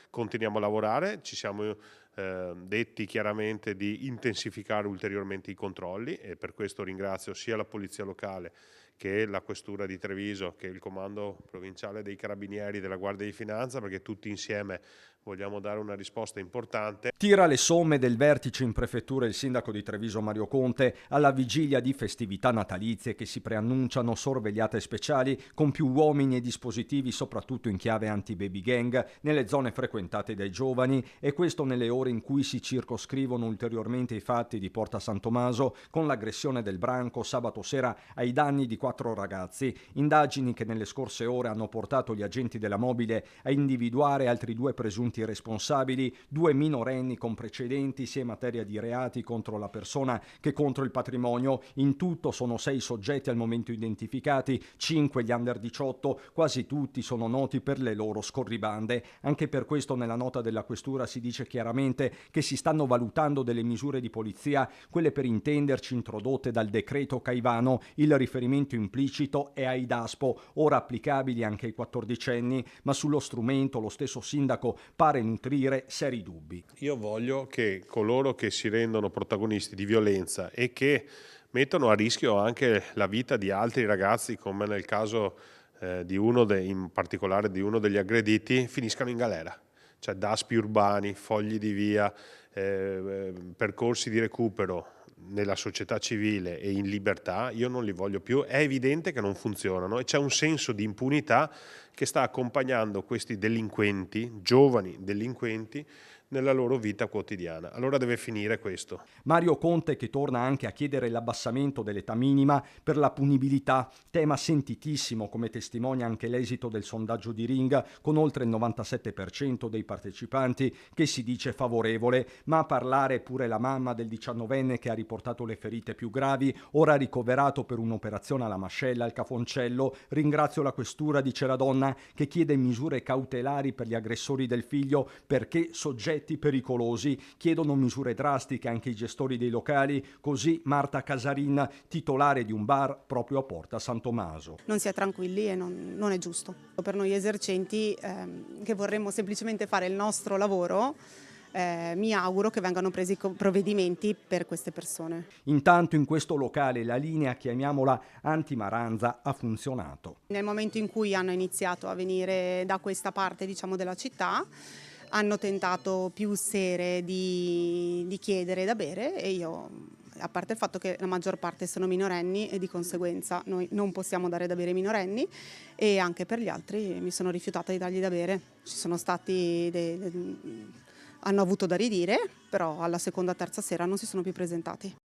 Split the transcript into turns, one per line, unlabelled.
Continuiamo a lavorare, ci siamo detti chiaramente di intensificare ulteriormente i controlli e per questo ringrazio sia la Polizia Locale che la Questura di Treviso che il Comando Provinciale dei Carabinieri della Guardia di Finanza, perché tutti insieme vogliamo dare una risposta importante.
Tira le somme del vertice in prefettura il sindaco di Treviso Mario Conte alla vigilia di festività natalizie che si preannunciano sorvegliate speciali con più uomini e dispositivi soprattutto in chiave anti-baby gang nelle zone frequentate dai giovani e questo nelle ore in cui si circoscrivono ulteriormente i fatti di Porta San Tommaso con l'aggressione del branco sabato sera ai danni di 4 ragazzi, indagini che nelle scorse ore hanno portato gli agenti della mobile a individuare altri 2 presunti responsabili, 2 minorenni con precedenti sia in materia di reati contro la persona che contro il patrimonio. In tutto sono 6 soggetti al momento identificati, 5 gli under 18, quasi tutti sono noti per le loro scorribande. Anche per questo nella nota della Questura si dice chiaramente che si stanno valutando delle misure di polizia, quelle per intenderci introdotte dal decreto Caivano, il riferimento implicito è ai DASPO, ora applicabili anche ai 14enni, ma sullo strumento lo stesso sindaco pare nutrire seri dubbi.
Io voglio che coloro che si rendono protagonisti di violenza e che mettono a rischio anche la vita di altri ragazzi, come nel caso in particolare di uno degli aggrediti, finiscano in galera. Cioè daspi urbani, fogli di via, percorsi di recupero nella società civile e in libertà, io non li voglio più. È evidente che non funzionano e c'è un senso di impunità che sta accompagnando questi delinquenti, giovani delinquenti, nella loro vita quotidiana. Allora deve finire questo.
Mario Conte che torna anche a chiedere l'abbassamento dell'età minima per la punibilità, tema sentitissimo come testimonia anche l'esito del sondaggio di Ring con oltre il 97% dei partecipanti che si dice favorevole, ma a parlare pure la mamma del 19enne che ha riportato le ferite più gravi, ora ricoverato per un'operazione alla mascella al Cafoncello. Ringrazio la Questura, dice la donna, che chiede misure cautelari per gli aggressori del figlio perché soggetti pericolosi, chiedono misure drastiche anche i gestori dei locali, così Marta Casarin, titolare di un bar proprio a Porta San Tommaso.
Non si è tranquilli e non è giusto. Per noi esercenti che vorremmo semplicemente fare il nostro lavoro, mi auguro che vengano presi provvedimenti per queste persone.
Intanto in questo locale la linea, chiamiamola anti-Maranza, ha funzionato.
Nel momento in cui hanno iniziato a venire da questa parte, diciamo, della città, hanno tentato più sere di chiedere da bere e io, a parte il fatto che la maggior parte sono minorenni e di conseguenza noi non possiamo dare da bere ai minorenni e anche per gli altri mi sono rifiutata di dargli da bere. Ci sono stati hanno avuto da ridire, però alla seconda terza sera non si sono più presentati.